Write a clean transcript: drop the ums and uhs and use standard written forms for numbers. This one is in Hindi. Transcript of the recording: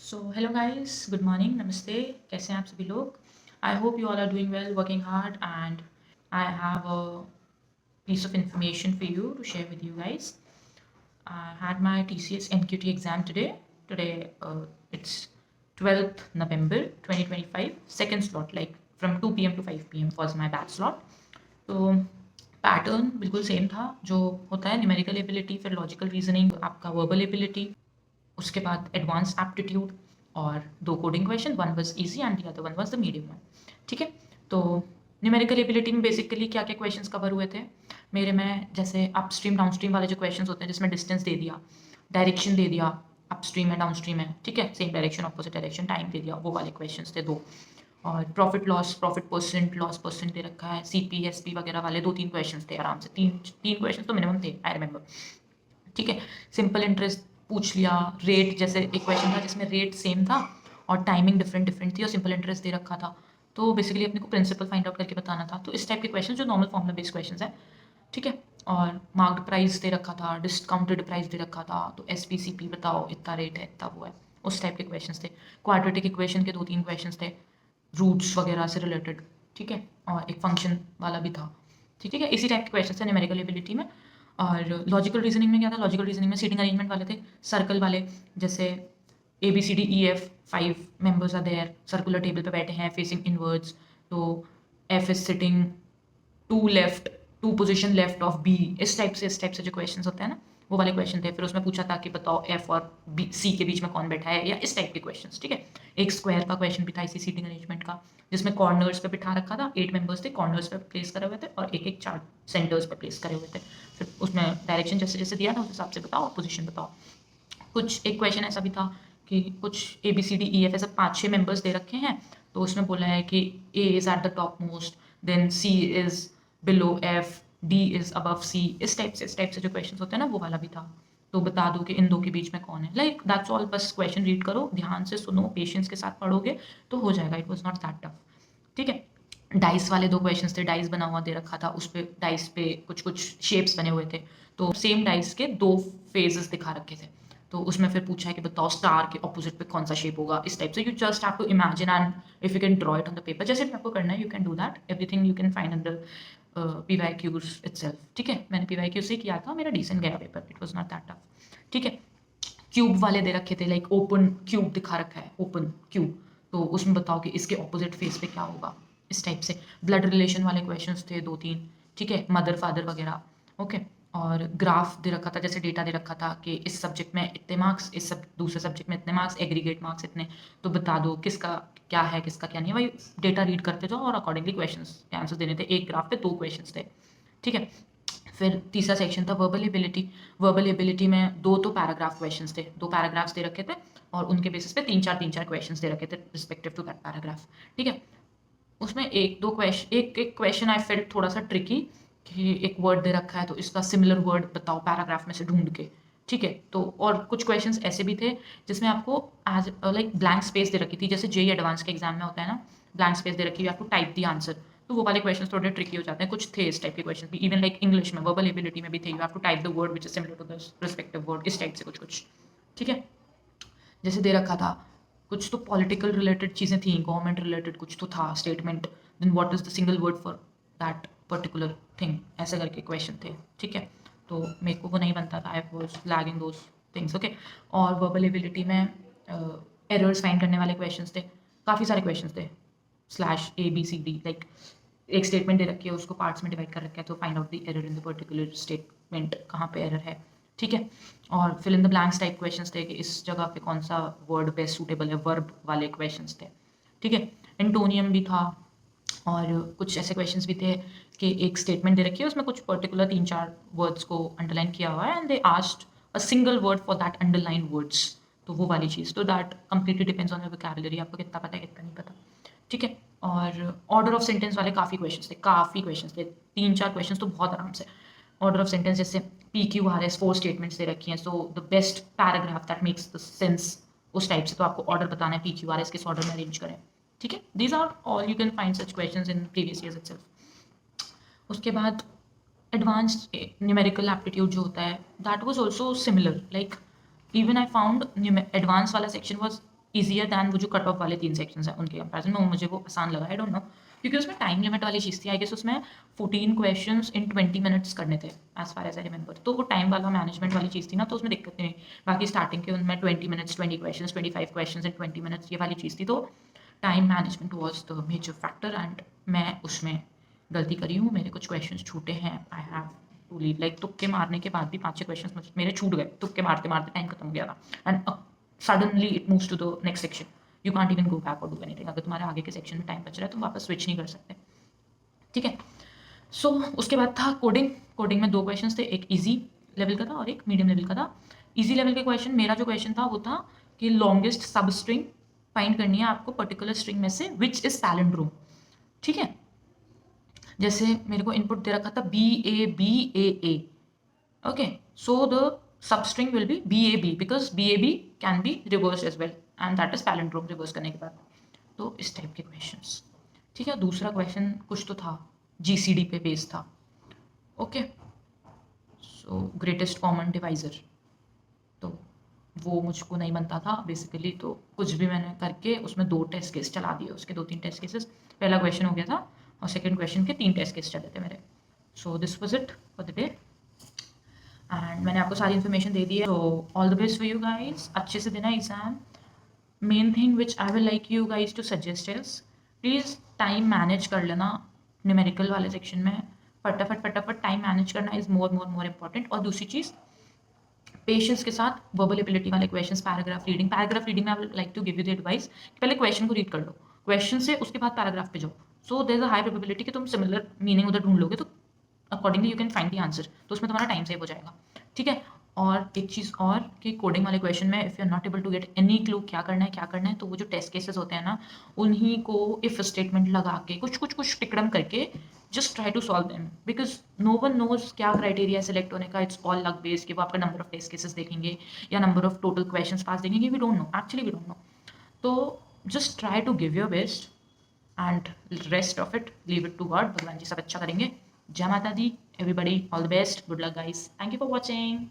सो हेलो गाइस, गुड मॉर्निंग, नमस्ते। कैसे हैं आप सभी लोग? I hope you all are doing well, working hard, and I have a piece of information for you to share with you guys. I had my TCS NQT exam today. It's 12th November 2025, second slot, like from 2 p.m. to 5 p.m. was my batch slot. तो पैटर्न बिल्कुल सेम था जो होता है, न्यूमेरिकल एबिलिटी, फिर लॉजिकल रीजनिंग, आपका वर्बल एबिलिटी, उसके बाद एडवांस एप्टीट्यूड और दो coding question, one was easy and the other one was the medium one. ठीक है, तो न्यूमेरिकल एबिलिटी में बेसिकली क्या क्या क्वेश्चंस कवर हुए थे मेरे में, जैसे अपस्ट्रीम डाउनस्ट्रीम वाले जो क्वेश्चंस होते हैं जिसमें डिस्टेंस दे दिया, डायरेक्शन दे दिया, अपस्ट्रीम है डाउनस्ट्रीम है, ठीक है, same direction opposite direction, time दे दिया, वो वाले क्वेश्चंस थे दो। और profit loss, profit percent, loss percent दे रखा है, सीपी एसपी वगैरह वाले दो तीन क्वेश्चंस थे, आराम से तीन तीन क्वेश्चन तो मिनिमम थे, आई रिमेंबर। ठीक है, सिंपल इंटरेस्ट पूछ लिया, रेट, जैसे एक क्वेश्चन था जिसमें रेट सेम था और टाइमिंग डिफरेंट डिफरेंट थी और सिंपल इंटरेस्ट दे रखा था, तो बेसिकली अपने को प्रिंसिपल फाइंड आउट करके बताना था। तो इस टाइप के क्वेश्चन जो नॉर्मल फॉर्मुला बेस्ड क्वेश्चन है, ठीक है। और मार्क्ड प्राइस दे रखा था, डिस्काउंटेड प्राइस दे रखा था, तो एस पी सी पी बताओ, इतना रेट है, इतना वो है, उस टाइप के क्वेश्चन थे। क्वाड्रेटिक इक्वेशन के दो तीन क्वेश्चन थे, रूट्स वगैरह से रिलेटेड, ठीक है, और एक फंक्शन वाला भी था। ठीक है, इसी टाइप के क्वेश्चन थे न्यूमेरिकल एबिलिटी में। और लॉजिकल रीजनिंग में क्या था? लॉजिकल रीजनिंग में सीटिंग अरेंजमेंट वाले थे, सर्कल वाले, जैसे A B C D E F, 5 members are there, circular table पे बैठे हैं फेसिंग इनवर्ड्स, तो F is sitting to left, to position left of B, इस टाइप से जो क्वेश्चन होते हैं ना, वो वाले क्वेश्चन थे। फिर उसमें पूछा था कि बताओ एफ और बी सी के बीच में कौन बैठा है, या इस टाइप के क्वेश्चन, ठीक है। एक स्क्वायर का क्वेश्चन भी था इसी सीटिंग अरेंजमेंट का, जिसमें कॉर्नर्स पे बिठा रखा था, 8 मेंबर्स थे, कॉर्नर्स पे प्लेस करे हुए थे और एक एक 4 सेंटर्स पे प्लेस करे हुए थे। फिर उसमें डायरेक्शन जैसे जैसे दिया था उस हिसाब से बताओ, पोजिशन बताओ। कुछ एक क्वेश्चन ऐसा भी था कि कुछ A B C D E F ऐसे 5-6 मेंबर्स दे रखे हैं, तो उसमें बोला है कि A is at the top most, then C is below F, D is above C, इस टाइप से जो क्वेश्चन होते हैं ना, वो वाला भी था। तो बता दो कि इन दो के बीच में कौन है, लाइक दैट्स ऑल। बस क्वेश्चन रीड करो, ध्यान से सुनो, पेशेंस के साथ पढ़ोगे तो हो जाएगा। It was not that tough, ठीक है। डाइस वाले दो क्वेश्चंस थे, डाइस बना हुआ दे रखा था, उस पे डाइस पे कुछ कुछ शेप्स बने हुए थे, तो सेम डाइस के दो फेजेस दिखा रखे थे। तो उसमें फिर पूछा है कि बताओ स्टार के ऑपोजिट पे कौन सा शेप होगा, इस टाइप से। You just have to imagine and if you can draw it on the paper, जैसे भी आपको करना है, you can do that. Everything you can find under P Y Qs itself, ठीक है। मैंने पी वाई क्यू से किया था, मेरा डिसेंट गया paper, it was not that tough, ठीक है। क्यूब वाले दे रखे थे, लाइक ओपन क्यूब दिखा रखा है, ओपन क्यूब, तो उसमें बताओ कि इसके ऑपोजिट फेस पे क्या होगा, इस टाइप से। ब्लड रिलेशन वाले क्वेश्चंस थे दो तीन, ठीक है, मदर फादर वगैरह, ओके। और ग्राफ दे रखा था, जैसे डेटा दे रखा था कि इस सब्जेक्ट में इतने मार्क्स, इस सब दूसरे सब्जेक्ट में इतने मार्क्स, एग्रीगेट मार्क्स इतने, तो बता दो किसका क्या है किसका क्या नहीं है। भाई डेटा रीड करते जाओ और अकॉर्डिंगली क्वेश्चन के आंसर देने थे, एक ग्राफ पे 2 क्वेश्चन थे, ठीक है। फिर तीसरा सेक्शन था वर्बल एबिलिटी। वर्बल एबिलिटी में दो तो पैराग्राफ क्वेश्चंस थे, दो पैराग्राफ्स दे रखे थे और उनके बेसिस पे तीन चार क्वेश्चंस दे रखे थे रिस्पेक्टिव टू दैट पैराग्राफ, ठीक है। उसमें एक दो क्वेश्चन, एक क्वेश्चन आई फेल्ट थोड़ा सा ट्रिकी, कि एक वर्ड दे रखा है तो इसका सिमिलर वर्ड बताओ पैराग्राफ में से ढूंढ के, ठीक है। तो और कुछ क्वेश्चंस ऐसे भी थे जिसमें आपको एज लाइक ब्लैंक स्पेस दे रखी थी, जैसे जेई एडवांस के एग्जाम में होता है ना, ब्लैंक स्पेस दे रखी है, आपको टाइप दी आंसर, तो वो वाले क्वेश्चंस थोड़े ट्रिकी हो जाते हैं। कुछ थे इस टाइप के क्वेश्चन भी, इवन लाइक इंग्लिश में वर्बल एबिलिटी में भी थे, you have to type the word which is similar to the respective word, इस टाइप से कुछ कुछ, ठीक है। जैसे दे रखा था, कुछ तो पॉलिटिकल रिलेटेड चीज़ें थी, गवर्नमेंट रिलेटेड कुछ तो था statement, then what is the single word for that particular thing, ऐसे करके क्वेश्चन थे, ठीक है। तो मेरे को वो नहीं बनता था, I was lagging those things, okay. और वर्बल एबिलिटी में एरर्स फाइंड करने वाले क्वेश्चंस थे, काफ़ी सारे क्वेश्चंस थे, slash A B C D, like एक स्टेटमेंट दे रखी है, उसको पार्ट्स में डिवाइड कर रखा है, तो find out the error in the particular statement, कहाँ पे एरर है, ठीक है। और fill in the blanks type questions थे कि इस जगह पे कौन सा वर्ड बेस्ट सूटेबल है, वर्ब वाले क्वेश्चंस थे, ठीक है। एंटोनियम भी था, और कुछ ऐसे क्वेश्चंस भी थे कि एक स्टेटमेंट दे रखी है, उसमें कुछ पर्टिकुलर 3-4 वर्ड्स को अंडरलाइन किया हुआ है, and they asked a single word for that underline words, तो वो वाली चीज़, तो that completely depends on your vocabulary, आपको कितना पता है कितना नहीं पता, ठीक है। और ऑर्डर ऑफ सेंटेंस वाले काफ़ी क्वेश्चंस थे, 3-4 क्वेश्चंस तो बहुत आराम से। ऑर्डर ऑफ सेंटेंस जैसे P Q R S 4 statements दे रखी हैं, so the best paragraph that makes the sense, उस टाइप से, तो आपको ऑर्डर बताना है पी क्यू आर एस किस ऑर्डर में अरेंज करें, ठीक है। These are all you can find such questions in previous years itself. उसके बाद एडवांस्ड न्यूमेरिकल एप्टीट्यूड जो होता है, that was also similar, like even I found advance वाला सेक्शन वाज ईजियर दैन वो जो कट ऑफ वाले 3 सेक्शंस हैं उनके कंपैरिजन में, मुझे वो आसान लगा, आई डोंट नो, क्योंकि उसमें टाइम लिमिट वाली चीज़ थी। आई गेस उसमें 14 क्वेश्चंस इन 20 मिनट्स करने थे as far as I remember, तो वो टाइम वाला मैनेजमेंट वाली चीज़ थी ना, तो उसमें दिक्कत नहीं हुई। बाकी स्टार्टिंग के उनमें 20 minutes 20 questions 25 questions in 20 minutes ये वाली चीज़ थी, तो time management was the major factor and मैं उसमें गलती करी हूँ, मेरे कुछ क्वेश्चन छूटे हैं, I have to leave, like तुक्के मारने के बाद भी 5-6 क्वेश्चन मेरे छूट गए, तुक्के मारते मारते टाइम खत्म हो गया था, and suddenly it moves to the next section, you can't even go back or do anything, अगर तुम्हारे आगे के सेक्शन में टाइम बच रहा है तुम वापस स्विच नहीं कर सकते, ठीक है। सो उसके बाद था कोडिंग। कोडिंग में 2 क्वेश्चन थे, एक ईजी लेवल का था और एक मीडियम लेवल का था। ईजी लेवल के क्वेश्चन, मेरा जो क्वेश्चन था वो था कि लॉन्गेस्ट सब स्ट्रिंग फाइंड करनी है आपको पर्टिकुलर स्ट्रिंग में से विच इज पैलिंड्रोम, ठीक है। जैसे मेरे को इनपुट दे रखा था BABAA, okay, so the substring will be BAB because BAB can be reversed as well and that is palindrome reverse करने के बाद, तो इस टाइप के क्वेश्चंस, ठीक है। दूसरा क्वेश्चन कुछ तो था, GCD पे बेस्ड था, ओके, सो ग्रेटेस्ट कॉमन डिवाइजर, तो वो मुझको नहीं बनता था बेसिकली, तो कुछ भी मैंने करके उसमें 2 टेस्ट केस चला दिए, उसके 2-3 टेस्ट केसेस, पहला क्वेश्चन हो गया था और सेकंड क्वेश्चन के 3 टेस्ट केस चले थे मेरे। So this was it for the day and मैंने आपको सारी इन्फॉर्मेशन दे दी है, तो all the best for you guys, अच्छे से देना exam. Main thing which I will like you guys to suggest is please time manage कर लेना न्यूमेरिकल वाले सेक्शन में, फटाफट फटाफट टाइम मैनेज करना इज मोर इंपॉर्टेंट। और दूसरी चीज़, पेशेंस के साथ वर्बल एबिलिटी वाले क्वेश्चंस, पैराग्राफ रीडिंग में I like to give you the advice कि पहले क्वेश्चन को रीड कर लो, क्वेश्चन से उसके बाद पैराग्राफ पे जाओ, so there is a high probability कि तुम सिमिलर मीनिंग उधर ढूंढ लोगे, तो accordingly you can find the answer, तो उसमें तुम्हारा टाइम सेव हो जाएगा, ठीक है। और एक चीज़ और कि कोडिंग वाले क्वेश्चन में if you are not able to get any clue क्या करना है, तो वो जो टेस्ट केसेस होते हैं ना, उन्हीं को इफ स्टेटमेंट लगा के कुछ टिकड़म करके just try to solve them, because no one knows क्या क्राइटेरिया सेलेक्ट होने का, इट्स ऑल लक बेस्ड, कि वो आपका नंबर ऑफ टेस्ट केसेस देखेंगे या number of total question pass देखेंगे, we don't know, actually we don't know, तो just try to give your best and rest of it leave it to God, भगवान जी सब अच्छा करेंगे। जय माता दी, everybody, all the best, good luck guys, thank you for watching.